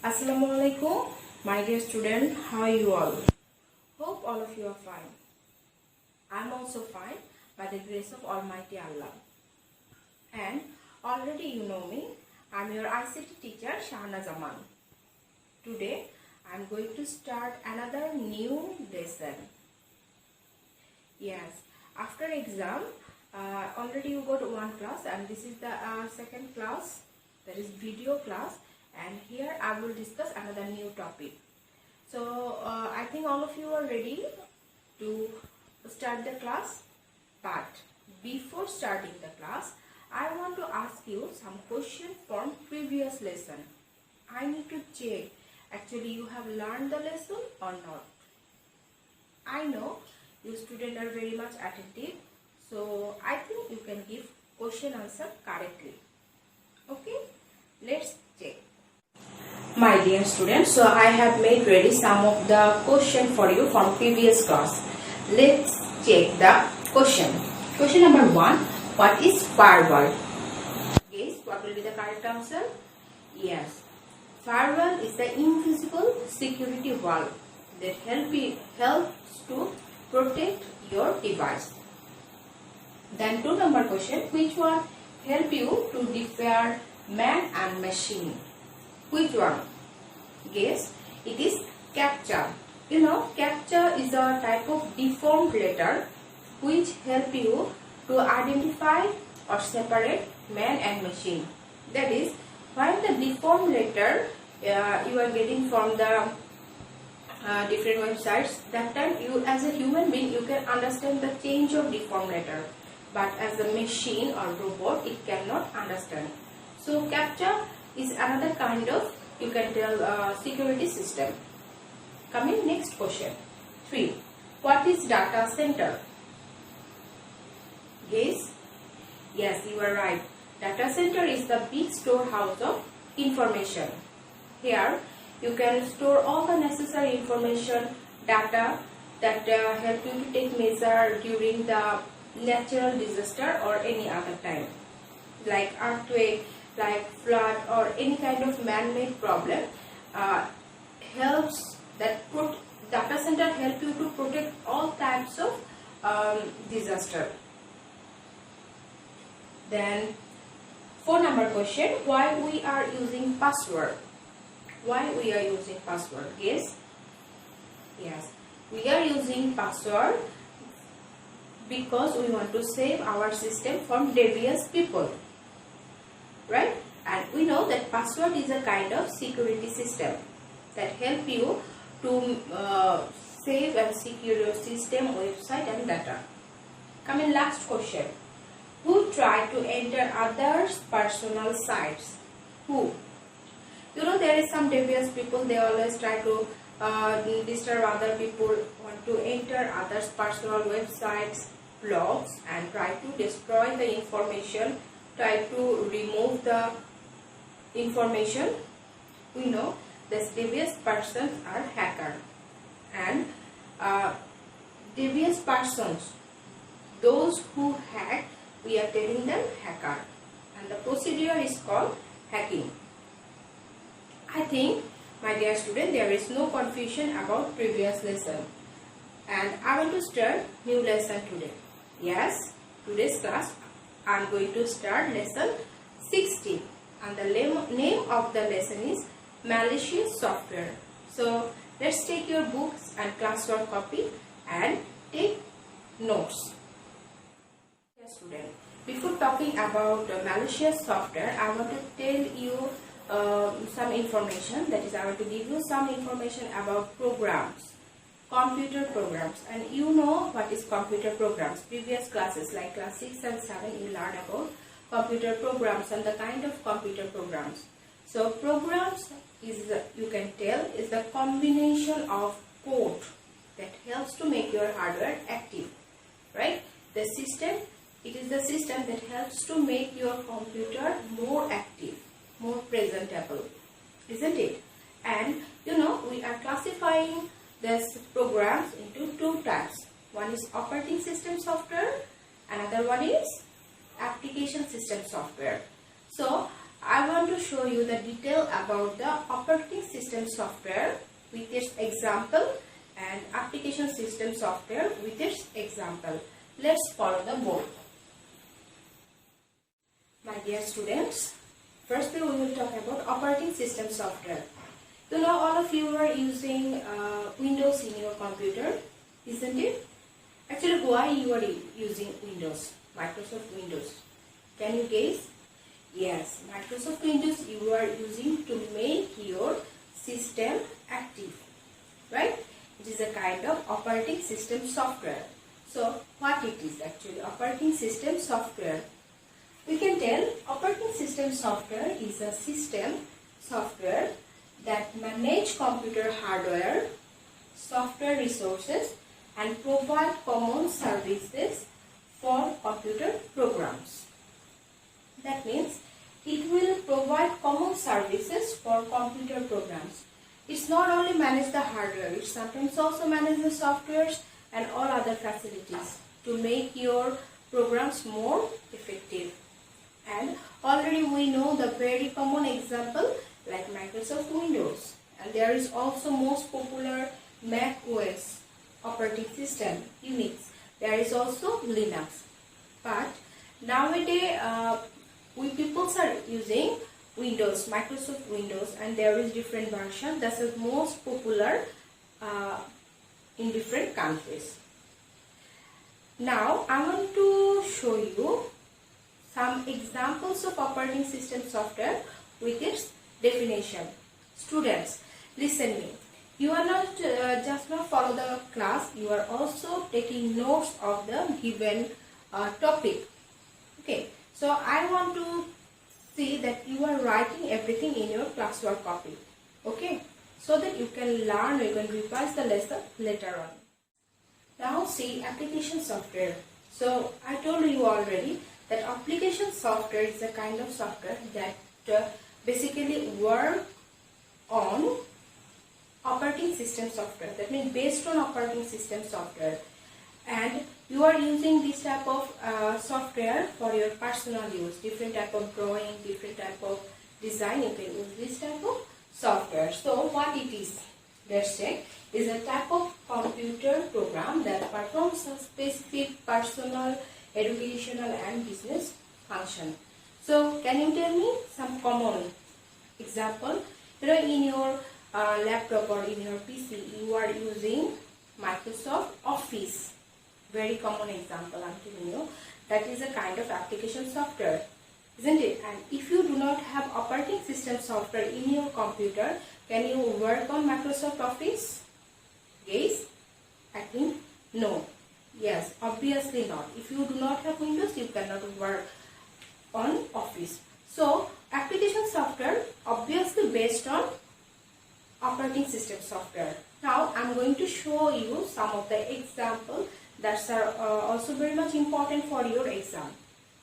Assalamualaikum, my dear student. How are you all? Hope all of you are fine. I'm also fine by the grace of Almighty Allah. And already you know me. I'm your ICT teacher Shahana Zaman. Today I'm going to start another new lesson. Yes, after exam already you got one class, and this is the second class, that is video class. And here I will discuss another new topic. So I think all of you are ready to start the class. But before starting the class, I want to ask you some questions from previous lesson. I need to check actually you have learned the lesson or not. I know you students are very much attentive, so I think you can give question answer correctly. Okay, let's check. My dear students, so I have made ready some of the question for you from previous class. Let's check the question. Question number 1. What is firewall? Guess what will be the correct answer? Yes. Firewall is the invisible security wall that helps to protect your device. Then 2 number question. Which one help you to differ man and machine? Which one? Guess. It is CAPTCHA. You know, CAPTCHA is a type of deformed letter which help you to identify or separate man and machine. That is, while the deformed letter you are getting from the different websites, that time you as a human being you can understand the change of deformed letter, but as a machine or robot it cannot understand. So CAPTCHA is another kind of, you can tell, security system. Coming next question. 3. What is data center? Guess? Yes, you are right. Data center is the big storehouse of information. Here you can store all the necessary information, data that help you to take measure during the natural disaster or any other time, like earthquake, like flood or any kind of man-made problem. Helps that data center help you to protect all types of disaster. Then 4 number question. Why we are using password? Why we are using password? Guess? Yes, we are using password because we want to save our system from devious people. Right? And we know that password is a kind of security system that help you to save and secure your system, website and data. Coming last question. Who try to enter others' personal sites? Who? You know, there is some devious people, they always try to disturb other people, want to enter others' personal websites, blogs and try to destroy the information, try to remove the information. We know these devious persons are hacker, and devious persons, those who hack, we are telling them hacker, and the procedure is called hacking. I think, my dear student, there is no confusion about previous lesson, and I want to start new lesson today. Yes, today's class I am going to start lesson 16, and the name of the lesson is Malicious Software. So let's take your books and classwork copy and take notes. Yes, student, before talking about malicious software, I want to tell you some information. That is, I want to give you some information about programs. Computer programs, and you know what is computer programs. Previous classes like class 6 and 7 you learned about computer programs and the kind of computer programs. So programs is, you can tell, is the combination of code that helps to make your hardware active, right? The system, it is the system that helps to make your computer more active, more presentable, isn't it? And you know, we are classifying these programs into 2 types. One is operating system software, another one is application system software. So I want to show you the detail about the operating system software with its example and application system software with its example. Let's follow the board. My dear students, firstly we will talk about operating system software. You know, all of you are using Windows in your computer, isn't it? Actually, why you are using Windows? Microsoft Windows. Can you guess? Yes, Microsoft Windows you are using to make your system active, right? It is a kind of operating system software. So, what it is actually? Operating system software. We can tell operating system software is a system software that manage computer hardware, software resources and provide common services for computer programs. That means it will provide common services for computer programs. It's not only manage the hardware, it sometimes also manage the softwares and all other facilities to make your programs more effective. And already we know the very common example like Microsoft Windows, and there is also most popular Mac OS operating system, Unix. There is also Linux. But nowadays we people are using Windows, Microsoft Windows, and there is different version that is most popular in different countries. Now I want to show you some examples of operating system software with its definition. Students, listen me. You are not just not follow the class, you are also taking notes of the given topic. Okay, so I want to see that you are writing everything in your classwork copy. Okay, so that you can learn, you can revise the lesson later on. Now see application software. So I told you already that application software is a kind of software that basically work on operating system software. That means based on operating system software, and you are using this type of software for your personal use. Different type of drawing, different type of design, you can use this type of software. So what it is, let's check, is a type of computer program that performs a specific personal, educational and business function. So can you tell me some common example? You know, in your laptop or in your PC you are using Microsoft Office. Very common example I'm telling you. That is a kind of application software, isn't it? And if you do not have operating system software in your computer, can you work on Microsoft Office? Yes? I think no. Yes, obviously not. If you do not have Windows, you cannot work on Office. So, application software obviously based on operating system software. Now, I am going to show you some of the examples that are also very much important for your exam.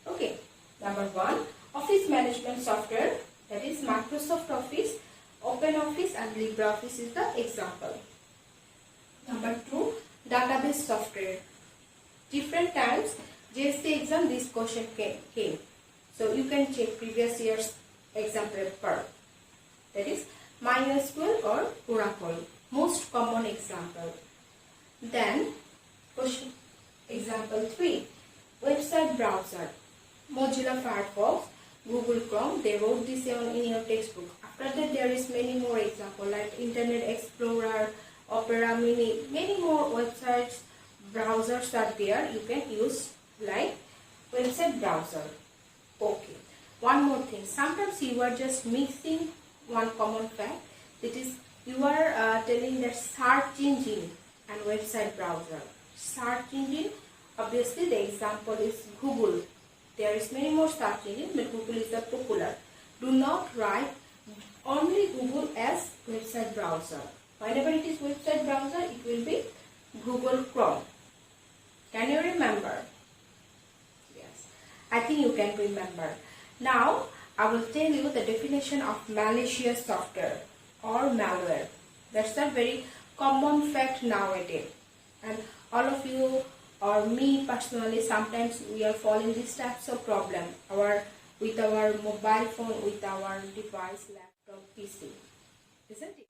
Okay, number one, office management software, that is Microsoft Office, OpenOffice and LibreOffice is the example. Number two, database software. Different times, JSC exam, this question came. So you can check previous year's exam paper. That is MySQL or Oracle, most common example. Then question example 3, website browser, Mozilla Firefox, Google Chrome. They wrote this in your textbook. After that, there is many more examples like Internet Explorer, Opera Mini, many more websites, browsers are there. You can use like website browser. Okay. One more thing. Sometimes you are just mixing one common fact. That is, you are telling that search engine and website browser. Search engine, obviously the example is Google. There is many more search engines, but Google is the popular. Do not write only Google as website browser. Whenever it is website browser, it will be Google Chrome. Can you remember? Yes, I think you can remember. Now, I will tell you the definition of malicious software or malware. That's a very common fact nowadays. And all of you or me personally, sometimes we are falling these types of problem. Our with our mobile phone, with our device, laptop, PC, isn't it?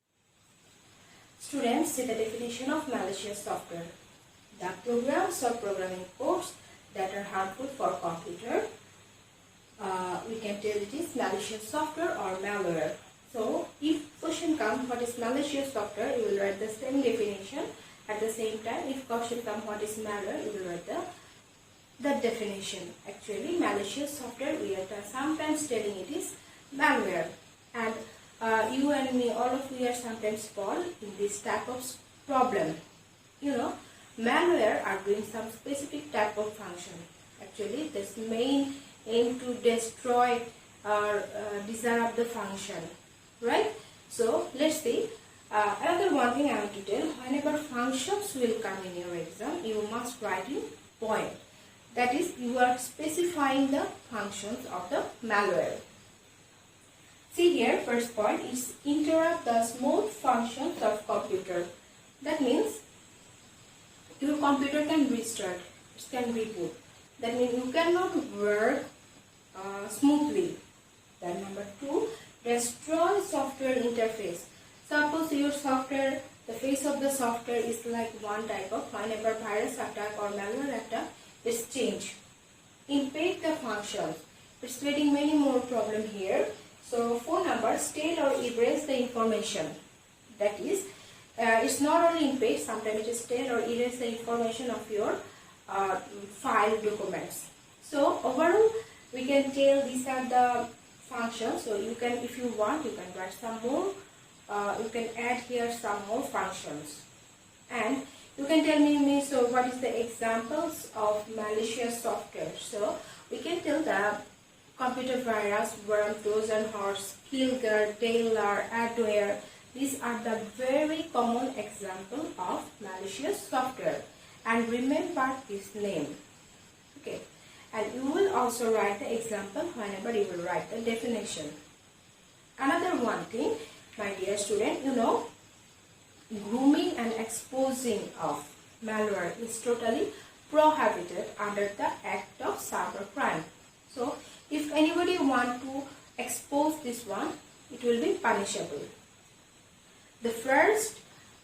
Students, see the definition of malicious software. The programs or programming codes that are harmful for computer. We can tell it is malicious software or malware. So, if question comes, what is malicious software, you will write the same definition. At the same time, if question comes, what is malware, you will write the definition. Actually, malicious software, we are sometimes telling it is malware. And you and me, all of we are sometimes fall in this type of problem. You know, malware are doing some specific type of function. Actually, this main aim to destroy or disrupt the function, right? So let's see. Another one thing I want to tell, whenever functions will come in your exam, you must write in point. That is, you are specifying the functions of the malware. See here, first point is interrupt the smooth functions of computer. That means your computer can restart, it can reboot. That means you cannot work smoothly. Then number 2, destroy software interface. Suppose your software, the face of the software is like one type of, whenever virus attack or malware attack is changed. Impact the functions. It's creating many more problem here. So phone number, steal or erase the information. That is, it's not only impact, sometimes it is steal or erase the information of your file documents. So overall, we can tell these are the functions. So you can, if you want, you can write some more. You can add here some more functions. And you can tell me, so what is the examples of malicious software? So we can tell the computer virus, worm, Trojan horse, killguard, tailor, adware. These are the very common example of malicious software. And remember this name. Okay. And you will also write the example whenever you will write the definition. Another one thing, my dear student, you know, grooming and exposing of malware is totally prohibited under the Act of Cybercrime. So, if anybody want to expose this one, it will be punishable. The first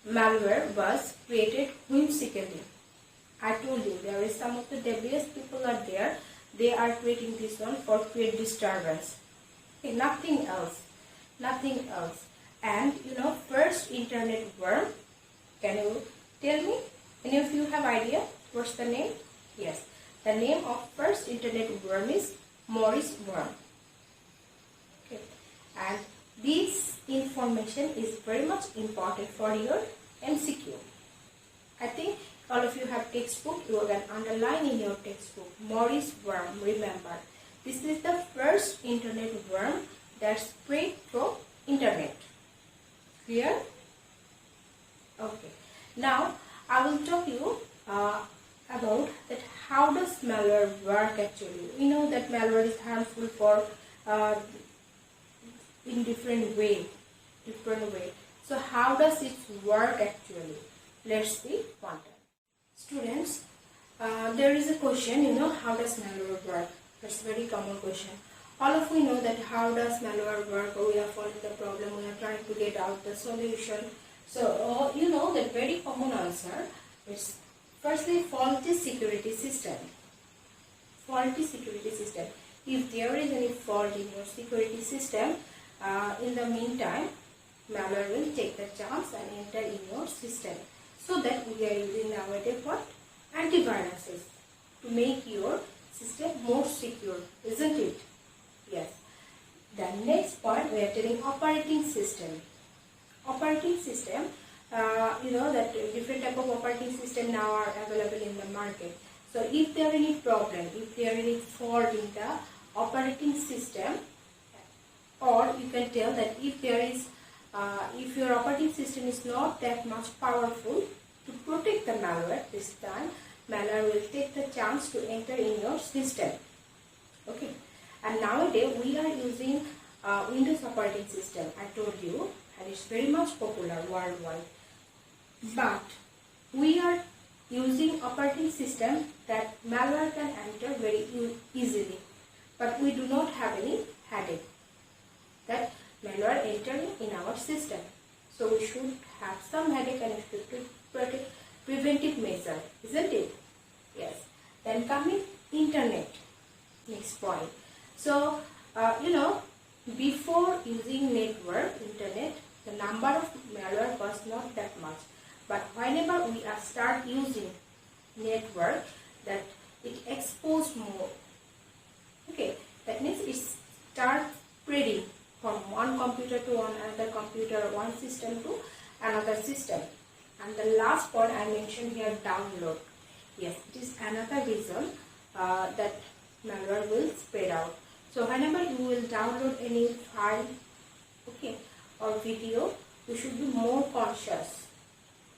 malware was created whimsically. I told you there is some of the devious people are there. They are creating this one for create disturbance. Okay, nothing else. Nothing else. And you know, first internet worm. Can you tell me? Any of you have idea? What's the name? Yes. The name of first internet worm is Morris worm. Okay. And this information is very much important for your MCQ. I think all of you have textbook. You can underline in your textbook. Morris worm. Remember, this is the first internet worm that spread through internet. Clear? Okay. Now I will talk you about that how does malware work actually. We know that malware is harmful for in different way. So how does it work actually? Let's see one time. Students, there is a question, you know, how does malware work? That's a very common question. All of we know that how does malware work, or we are following the problem, we are trying to get out the solution. So, you know that very common answer is firstly faulty security system. Faulty security system. If there is any fault in your security system, in the meantime, malware will take the chance and enter in your system. So that we are using nowadays what? Antiviruses to make your system more secure, isn't it? Yes. The next point, we are telling operating system. Operating system, you know that different type of operating system now are available in the market. So if there are any problem, if there are any fault in the operating system, or you can tell that if there is, if your operating system is not that much powerful to protect the malware, this time malware will take the chance to enter in your system. Okay. And nowadays we are using Windows operating system. I told you, and it's very much popular worldwide. But we are using operating system that malware can enter very easily. but we do not have any headache that malware entering in our system. So we should have some headache and preventive measure, isn't it? Yes. Then coming internet, next point. So before using internet, the number of malware was not that much. But whenever we start using network, that it exposed more. Okay, that means it starts spreading from one computer to another computer, one system to another system. And the last point I mentioned here, download. Yes, it is another reason that malware will spread out. So whenever you will download any file, okay, or video, you should be more conscious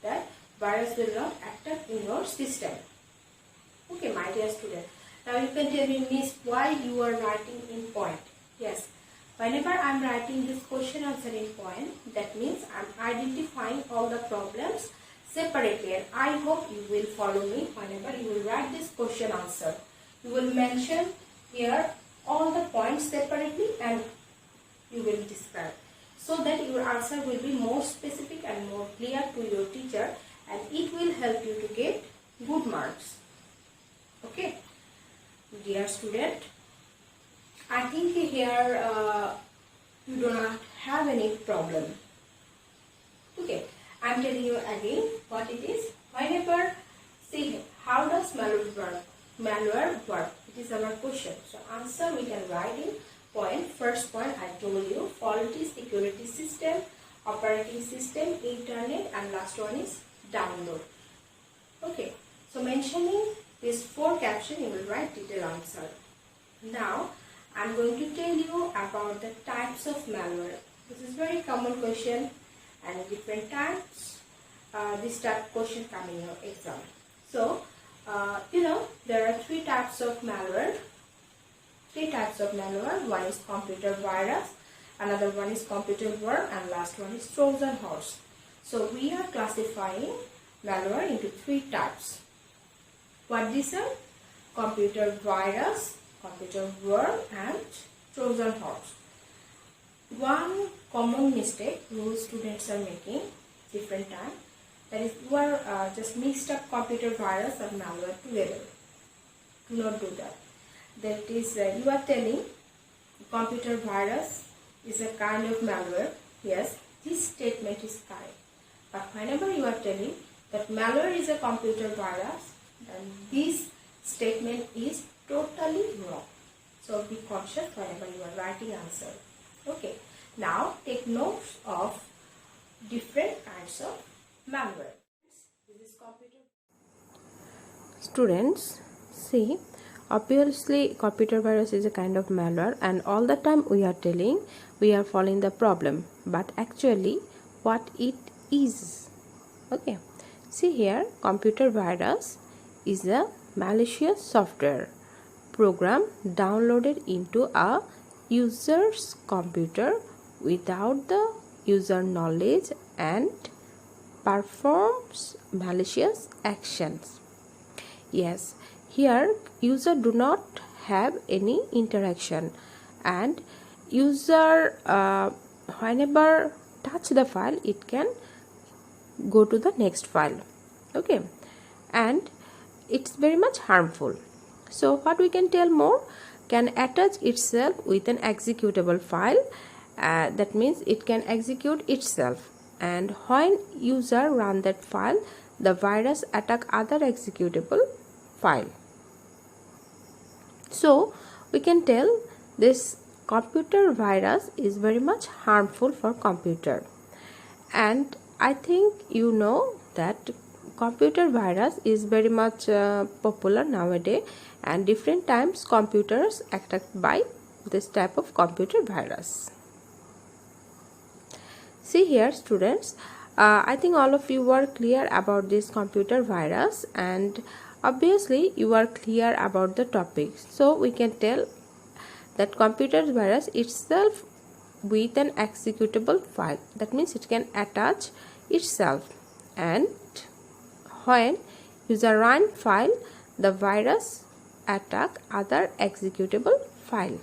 that virus will not attack in your system. Okay, my dear student. Now you can tell me, Miss, why you are writing in point? Yes, whenever I am writing this question answer in point, that means I am identifying all the problems separately, and I hope you will follow me whenever you will write this question answer. You will mention here all the points separately and you will describe, so that your answer will be more specific and more clear to your teacher, and it will help you to get good marks. Okay, dear student, I think here you do not have any problem. Okay, I am telling you again what it is. Whenever, see, how does malware work? Malware work? It is our question. So answer we can write in point. First point I told you, faulty security system, operating system, internet, and last one is download. Okay, so mentioning these four captions, you will write detailed answer. Now I am going to tell you about the types of malware. This is very common question, and different types. This type of question come in your exam. So there are three types of malware. One is computer virus, another one is computer worm, and last one is Trojan horse. So we are classifying malware into three types. What these are? Computer virus, computer worm, and Trojan horse. One common mistake those students are making different time, that is, you are just mixed up computer virus and malware together. Do not do that. That is, you are telling computer virus is a kind of malware. Yes, this statement is correct. But whenever you are telling that malware is a computer virus, then this statement is totally wrong. So be conscious whenever you are writing answer. Okay, now take notes of different kinds of malware. This is computer. Students, see, obviously computer virus is a kind of malware, and all the time we are telling we are following the problem, but actually what it is. Okay, see here, computer virus is a malicious software program downloaded into a user's computer without the user knowledge and performs malicious actions. Yes, here user do not have any interaction, and user whenever touch the file, it can go to the next file. Okay, and it's very much harmful. So what we can tell more, can attach itself with an executable file. That means it can execute itself, and when user run that file, the virus attack other executable file. So we can tell this computer virus is very much harmful for computer. And I think you know that computer virus is very much popular nowadays, and different times computers attacked by this type of computer virus. See here, students, I think all of you were clear about this computer virus, and obviously you are clear about the topic. So we can tell that computer virus itself with an executable file. That means it can attach itself, and when user run file, the virus attack other executable file.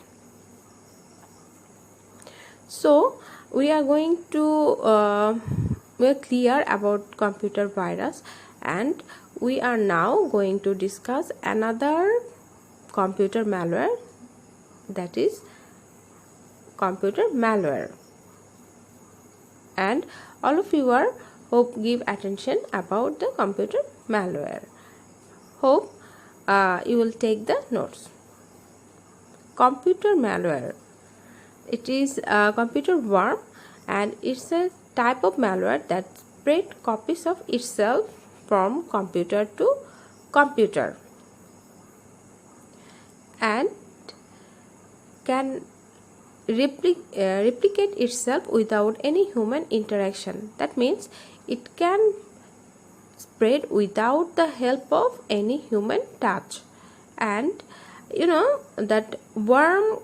So we are going to we are clear about computer virus, and we are now going to discuss another computer malware, that is computer malware. And all of you are hope give attention about the computer malware. Hope you will take the notes. Computer malware, it is a computer worm, and it's a type of malware that spread copies of itself from computer to computer and can replicate itself without any human interaction. That means it can spread without the help of any human touch. And you know that worm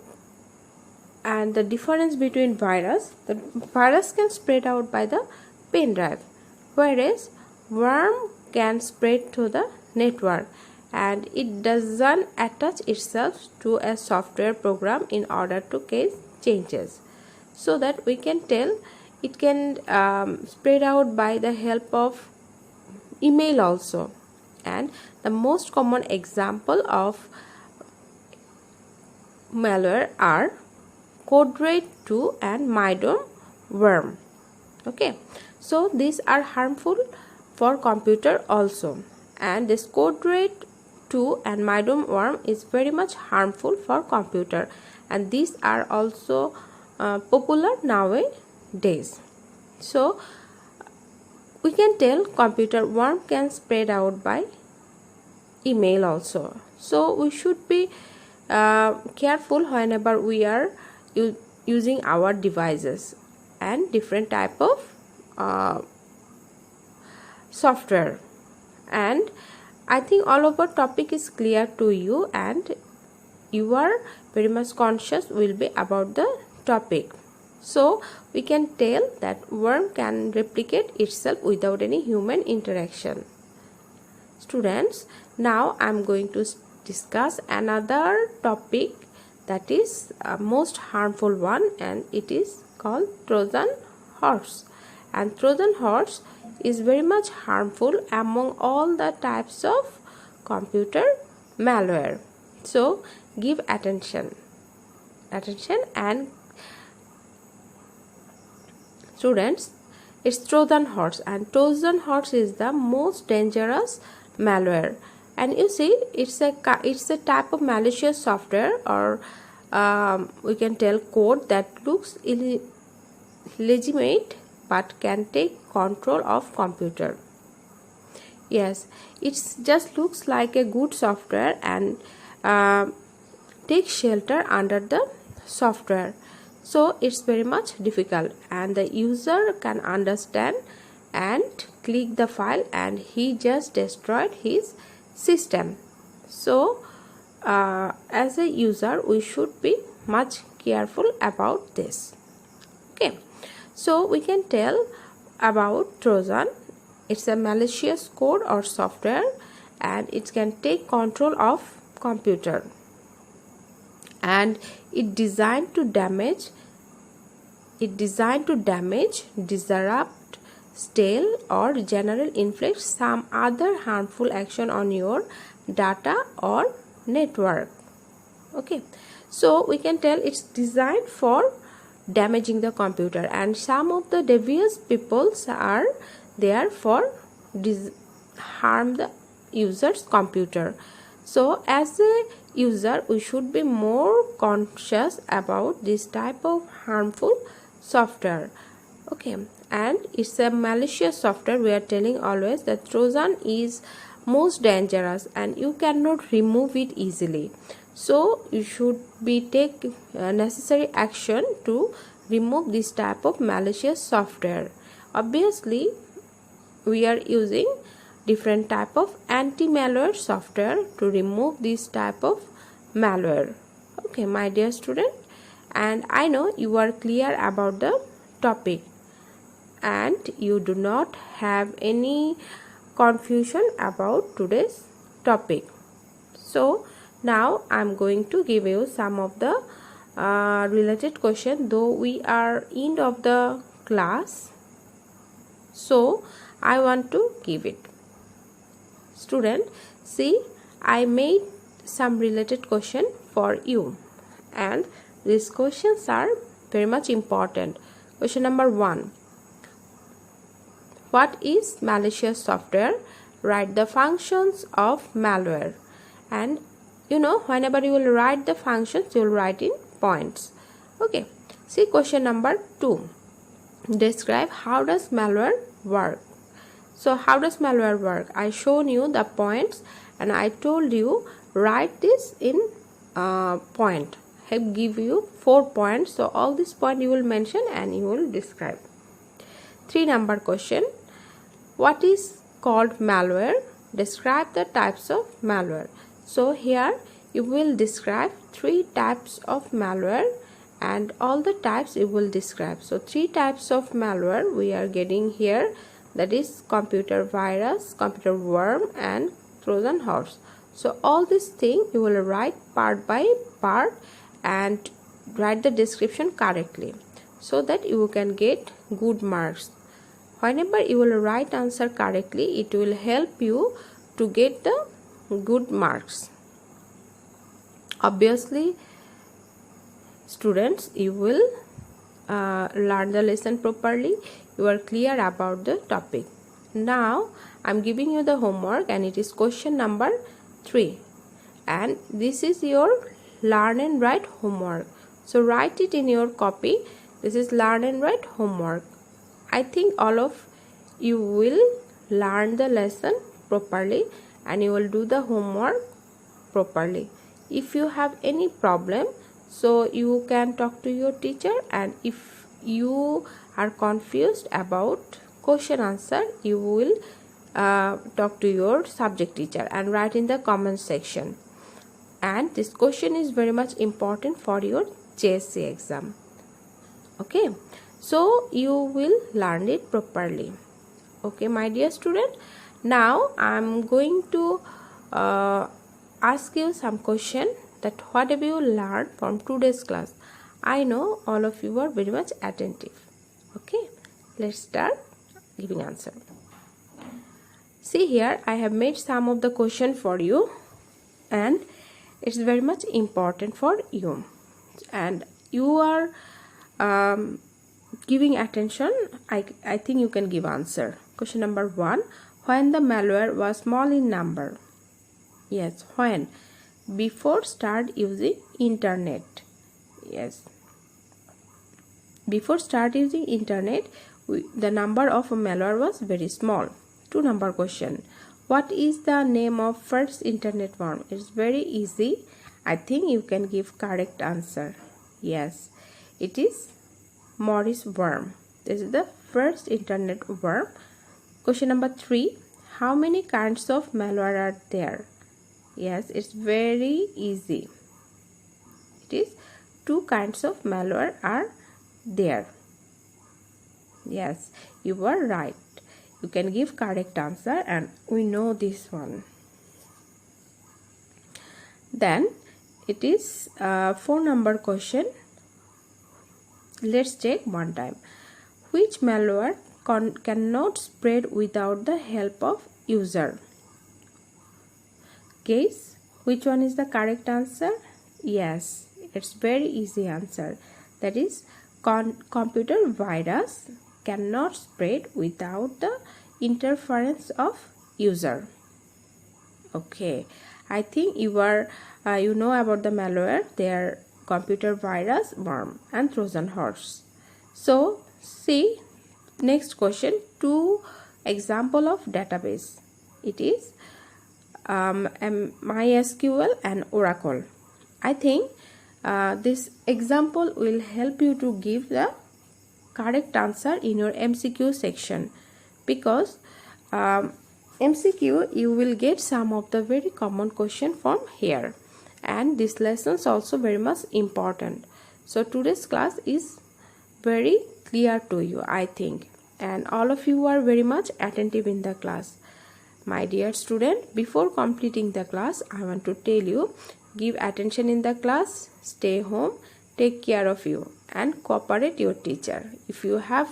and the difference between virus, the virus can spread out by the pen drive, whereas worm can spread to the network, and it doesn't attach itself to a software program in order to catch changes. So that we can tell it can spread out by the help of email also. And the most common example of malware are Code-Red 2 and MyDome worm. Okay, so these are harmful for computer also, and this Code-Red 2 and MyDome worm is very much harmful for computer, and these are also popular nowadays. So we can tell computer worm can spread out by email also. So we should be careful whenever we are using our devices and different type of software. And I think all of our topic is clear to you, and you are very much conscious will be about the topic. So we can tell that worm can replicate itself without any human interaction. Students, now I am going to discuss another topic that is most harmful one, and it is called Trojan horse. And Trojan horse is very much harmful among all the types of computer malware. So give attention and students, it's Trojan horse, and Trojan horse is the most dangerous malware. And you see, it's a type of malicious software, or we can tell code that looks illegitimate but can take control of computer. Yes, it just looks like a good software and takes shelter under the software. So it's very much difficult, and the user can understand and click the file, and he just destroyed his system. So as a user we should be much careful about this. Okay, so we can tell about Trojan. It's a malicious code or software, and it can take control of computer, and it designed to damage, disrupt, steal, or generally inflict some other harmful action on your data or network. Okay, so we can tell it's designed for damaging the computer, and some of the devious peoples are there for harm the user's computer. So as a user we should be more conscious about this type of harmful software. Okay, and it's a malicious software. We are telling always that Trojan is most dangerous and you cannot remove it easily. So you should be take necessary action to remove this type of malicious software. Obviously we are using different type of anti-malware software to remove this type of malware. Okay, my dear student, and I know you are clear about the topic and you do not have any confusion about today's topic. So Now I'm going to give you some of the related question, though we are end of the class, so I want to give it. Student, see, I made some related question for you, and these questions are very much important. Question number 1. What is malicious software? Write the functions of malware. And you know, whenever you will write the functions, you will write in points. Okay. See question number 2. Describe how does malware work. So how does malware work? I shown you the points and I told you write this in point. I give you 4 points. So all these points you will mention and you will describe. 3 number question. What is called malware? Describe the types of malware. So here you will describe 3 types of malware and all the types you will describe. So 3 types of malware we are getting here, that is computer virus, computer worm and Trojan horse. So all these things you will write part by part and write the description correctly so that you can get good marks. Whenever you will write answer correctly, it will help you to get the good marks. Obviously, students, you will learn the lesson properly. You are clear about the topic. Now, I am giving you the homework and it is question number 3. And this is your learn and write homework. So, write it in your copy. This is learn and write homework. I think all of you will learn the lesson properly and you will do the homework properly. If you have any problem, so you can talk to your teacher, and if you are confused about question answer, you will talk to your subject teacher and write in the comment section. And this question is very much important for your JSC exam. Okay. So you will learn it properly. Okay, my dear student. Now I am going to ask you some question that what have you learned from today's class. I know all of you are very much attentive. Okay, let's start giving answer. See here, I have made some of the question for you and it's very much important for you. And you are giving attention, I think you can give answer. Question number 1. When the malware was small in number? Yes, when? Before start using internet. Yes. Before start using internet, the number of malware was very small. 2 number question. What is the name of first internet worm? It's very easy. I think you can give correct answer. Yes, it is Morris worm. This is the first internet worm. Question number 3. How many kinds of malware are there? Yes, it's very easy. It is 2 kinds of malware are there. Yes, you are right. You can give correct answer and we know this one. Then it is 4 number question. Let's check one time. Which malware cannot spread without the help of user? Guess which one is the correct answer? Yes, it's very easy answer. That is computer virus cannot spread without the interference of user. Okay, I think you are you know about the malware. They are computer virus, worm and Trojan horse. So see next question, 2 example of database. It is MySQL and Oracle. I think this example will help you to give the correct answer in your MCQ section, because MCQ you will get some of the very common question from here, and this lesson is also very much important. So today's class is very clear to you, I think, and all of you are very much attentive in the class. My dear student, before completing the class, I want to tell you, give attention in the class, stay home, take care of you and cooperate your teacher. If you have,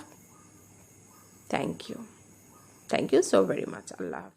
thank you. Thank you so very much. Allah Hafiz.